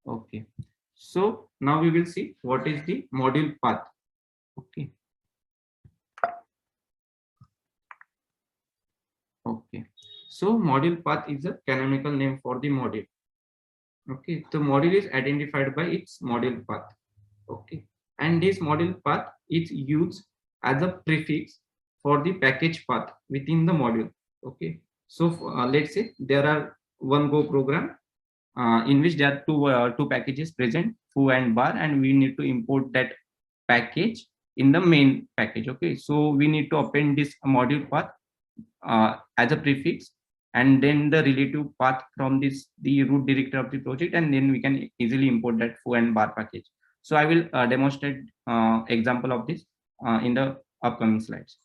Okay. So now we will see what is the module path. Okay. Okay. So module path is a canonical name for the module. Okay. The module is identified by its module path. Okay. And this module path is used as a prefix for the package path within the module. Okay. So let's say there are one Go program in which there are two packages present, foo and bar, and we need to import that package in the main package. Okay, so we need to append this module path as a prefix, and then the relative path from this the root directory of the project, and then we can easily import that foo and bar package. So I will demonstrate example of this in the upcoming slides.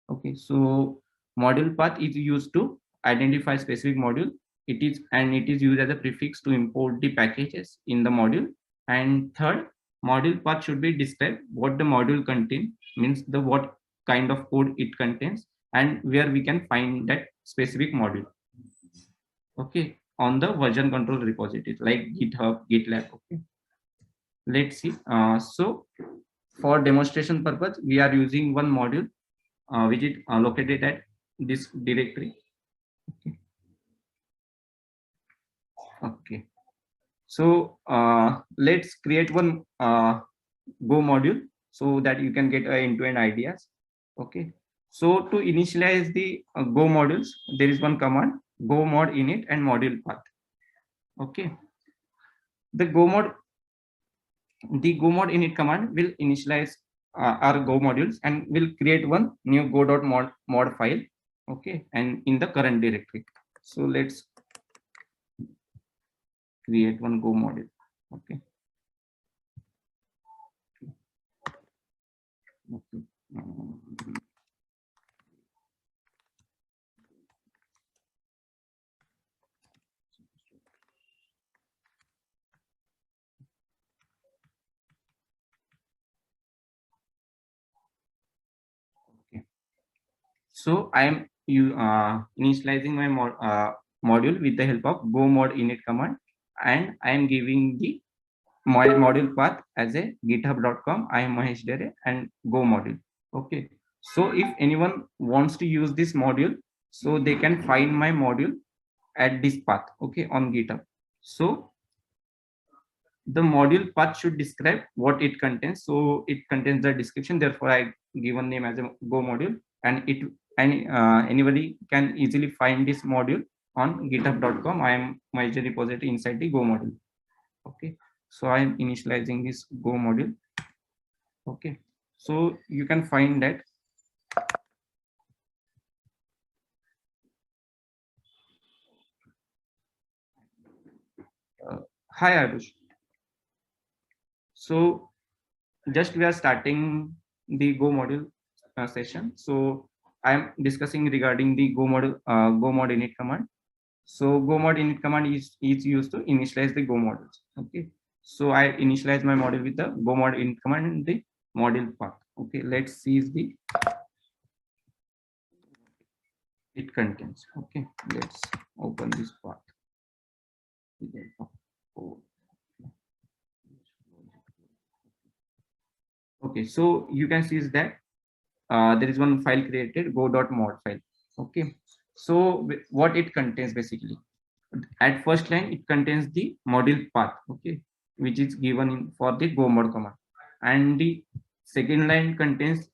Okay, so module path is used to identify specific module. It is used as a prefix to import the packages in the module. And third, module path should be described what the module contains, means the what kind of code it contains, and where we can find that specific module. Okay, on the version control repositories like GitHub, GitLab. Okay, let's see. So for demonstration purpose, we are using one module which is located at this directory. Okay. Okay. So let's create one Go module so that you can get end-to-end ideas. Okay. So to initialize the Go modules, there is one command: go mod init and module path. Okay. The go mod init command will initialize our Go modules and will create one new go.mod file. Okay, and in the current directory. So let's create one Go module. Okay. Okay. Okay. So I am initializing my module with the help of go mod init command, and I am giving the my module path as a github.com. I am Mahesh Dere and Go module. Okay. So if anyone wants to use this module, so they can find my module at this path. Okay, on GitHub. So the module path should describe what it contains. So it contains the description. Therefore, I given name as a Go module, and anybody can easily find this module on github.com. I am my repository inside the Go module. Okay, so I am initializing this Go module. Okay, so you can find that. Hi Arush. So just we are starting the Go module session. So I am discussing regarding the Go module Go mod init command. So Go mod init command is used to initialize the Go modules. Okay. So I initialize my module with the Go mod init command and the module path. Okay. Let's see the it contains. Okay. Let's open this path. Okay. So you can see is that there is one file created go.mod file. Okay. So what it contains basically, at first line it contains the module path. Okay, which is given in for the go mod command, and the second line contains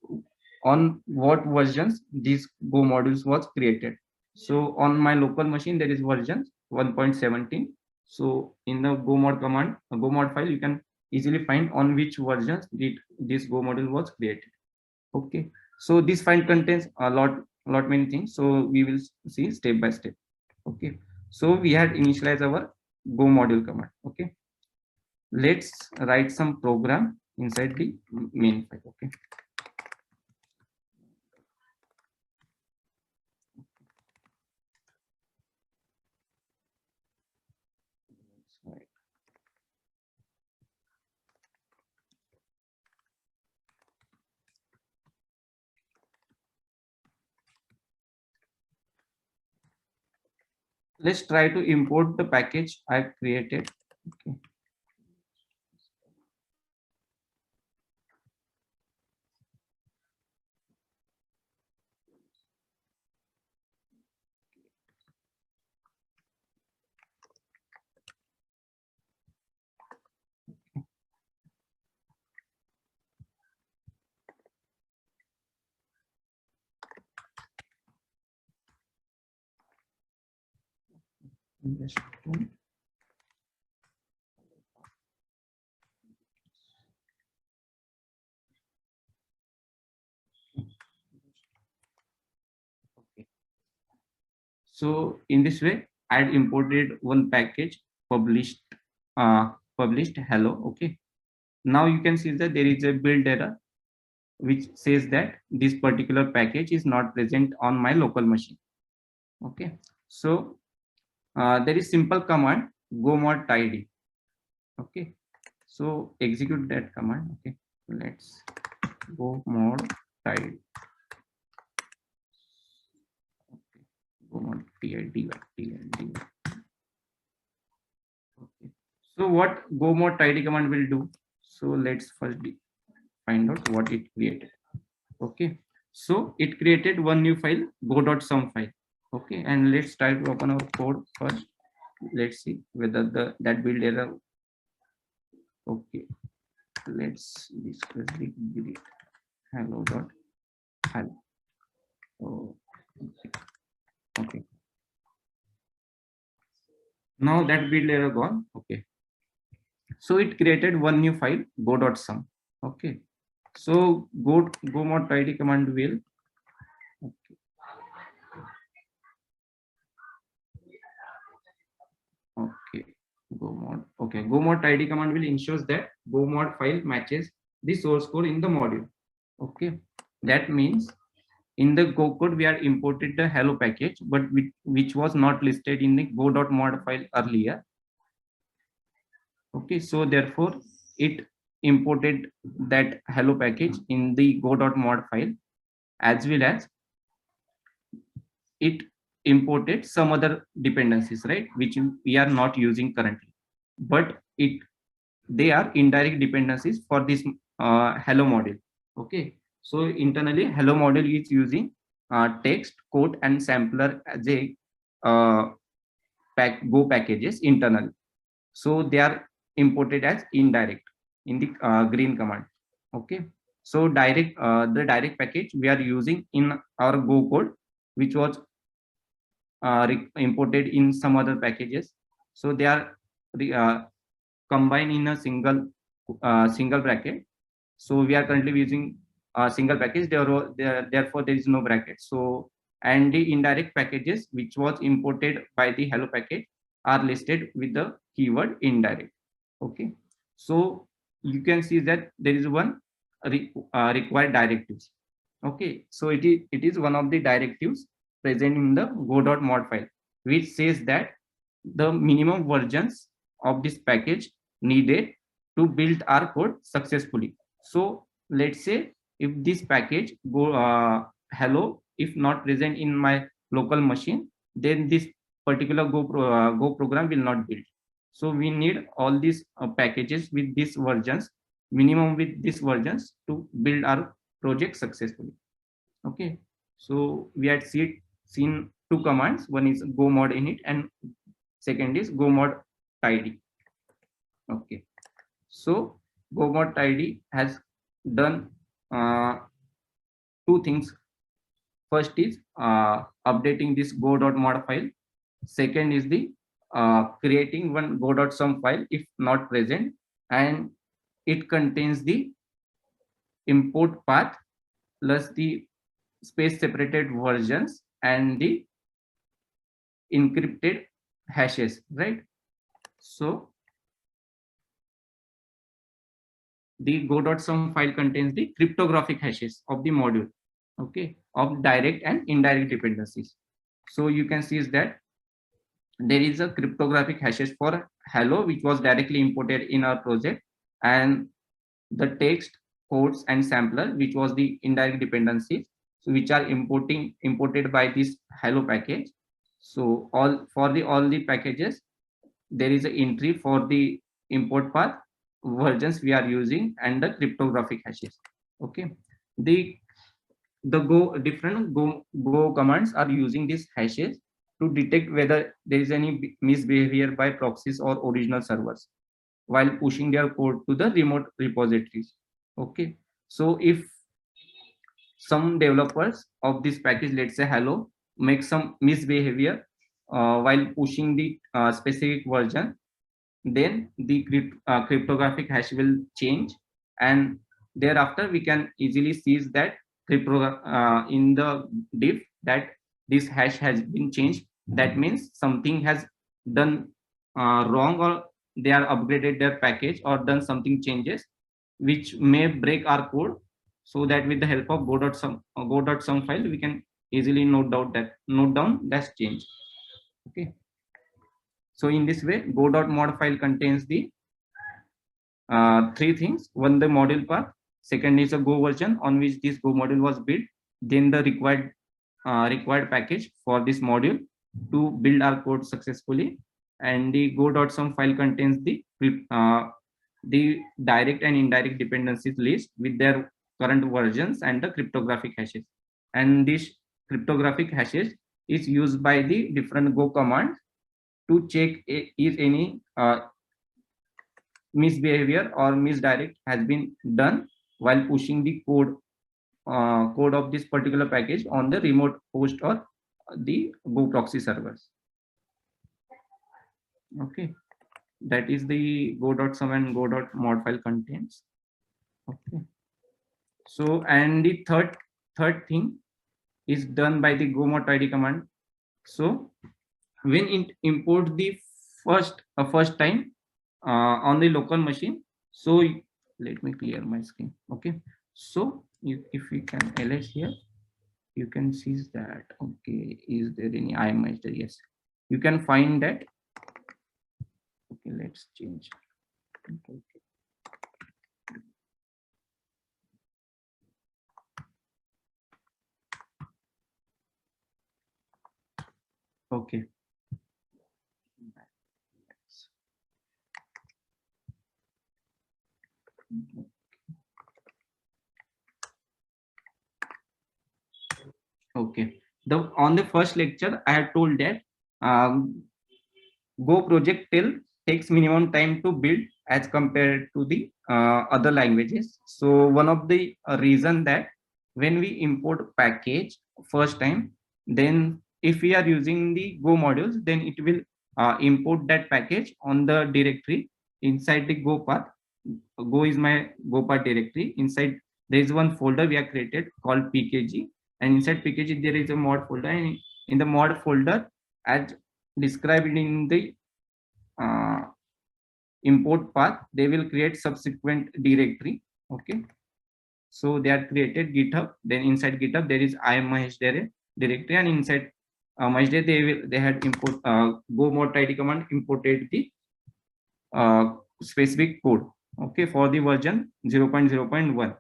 on what versions these Go modules was created. So on my local machine there is version 1.17. So in the go mod command, go mod file, you can easily find on which versions this Go module was created. Okay, so this file contains a lot many things. So we will see step by step. Okay, so we had initialized our Go module command. Okay, let's write some program inside the main file. Okay. Let's try to import the package I've created. Okay. Just one. Okay. So in this way, I had imported one package published published hello. Okay. Now you can see that there is a build error which says that this particular package is not present on my local machine. Okay. So there is simple command go mod tidy. Okay. So execute that command. Okay. Let's go mod tidy. Okay. Go mod tidy. Okay. So what go mod tidy command will do? So let's first find out what it created. Okay. So it created one new file go.sum file. Okay. And let's try to open our code first. Let's see whether that build error. Okay. Let's discuss the grid hello dot hello. Oh, okay. Okay. Now that build error gone. Okay. So it created one new file go.sum. Okay. So go mod tidy command will. Okay. Okay. Go mod. Okay. Go mod tidy command will ensures that go mod file matches the source code in the module. Okay. That means in the Go code, we had imported the hello package, but which was not listed in the go.mod file earlier. Okay, so therefore it imported that hello package in the go.mod file, as well as it imported some other dependencies, right, which we are not using currently, but they are indirect dependencies for this hello module. Okay, so internally hello module is using text, code, and sampler as a uh, go packages internally. So they are imported as indirect in the green command. Okay, so the direct package we are using in our go code, which was imported in some other packages. So they are combined in a single bracket. So we are currently using a single package. Therefore, there is no bracket. So and the indirect packages which was imported by the hello package are listed with the keyword indirect. Okay, so you can see that there is one required directives. Okay, so it is one of the directives present in the go.mod file, which says that the minimum versions of this package needed to build our code successfully. So let's say if this package go hello if not present in my local machine, then this particular go program will not build. So we need all these packages with these versions, minimum with these versions, to build our project successfully. Okay, so we had seen two commands. One is go mod init and second is go mod tidy. Okay, so go mod tidy has done two things. First is updating this go.mod file. Second is the creating one go.sum file if not present, and it contains the import path plus the space separated versions and the encrypted hashes, right? So the go.sum file contains the cryptographic hashes of the module, okay, of direct and indirect dependencies. So you can see is that there is a cryptographic hashes for hello, which was directly imported in our project, and the text, codes, and sampler, which was the indirect dependencies, so which are imported by this hello package. So all the packages, there is an entry for the import path, versions we are using, and the cryptographic hashes. Okay, the different go commands are using these hashes to detect whether there is any misbehavior by proxies or original servers while pushing their code to the remote repositories. Okay, so if some developers of this package, let's say hello, make some misbehavior while pushing the specific version, then the cryptographic hash will change, and thereafter we can easily see that in the diff that this hash has been changed. That means something has done wrong, or they are upgraded their package or done something changes which may break our code, so that with the help of go.sum file we can easily note down that change. Okay, so in this way go.mod file contains the three things. One, the module path. Second is a Go version on which this Go module was built. Then the required package for this module to build our code successfully. And the go.sum file contains the direct and indirect dependencies list with their current versions and the cryptographic hashes. And this cryptographic hashes is used by the different Go commands to check if any misbehavior or misdirect has been done while pushing the code of this particular package on the remote host or the Go proxy servers. Okay, that is the go.sum and go.mod file contains. Okay, so and the third thing is done by the go mod id command. So when it imports the first time on the local machine, so let me clear my screen. Okay, so if we can ls here, you can see that. Okay, is there any IMS there? Yes, you can find that. Okay, let's change. Okay. Okay. On the first lecture, I had told that Go project takes minimum time to build as compared to the other languages. So one of the reason that when we import package first time, then if we are using the Go modules, then it will import that package on the directory inside the Go path. Go is my Go path directory. Inside there is one folder we have created called pkg, and inside pkg there is a mod folder, and in the mod folder, as described in the import path, they will create subsequent directory. Okay, so they are created GitHub. Then inside GitHub there is immahesh directory, and inside Mahesh they had import go mod id command imported the specific code. Okay, for the version 0.0.1.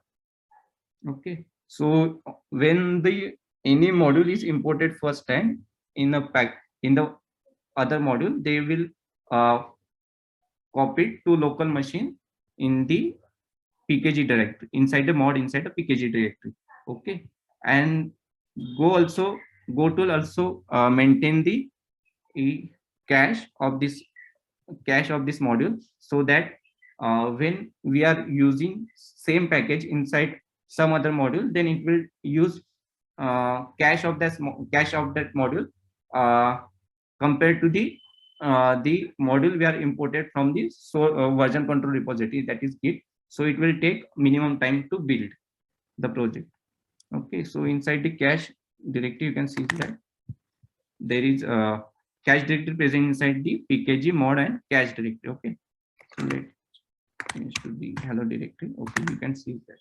Okay, so when the any module is imported first time in the other module, they will copy it to local machine in the pkg directory inside the pkg directory. Okay, and go tool also maintain the cache of this module, so that when we are using same package inside some other module, then it will use cache of that module compared to the module we are imported from the version control repository, that is Git. So it will take minimum time to build the project. Okay, so inside the cache directory, you can see that there is a cache directory present inside the pkg mod and cache directory. Okay, so let's change to the hello directory. Okay, you can see that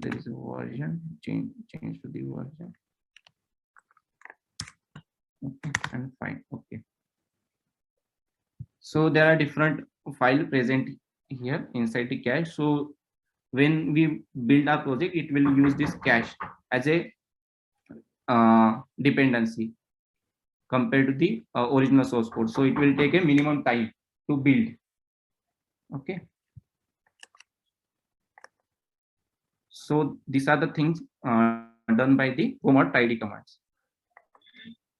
there is a version change to the version. Okay, and fine. Okay, so there are different file present here inside the cache. So when we build our project, it will use this cache as a dependency compared to the original source code. So it will take a minimum time to build. Okay, so these are the things done by the go mod id commands.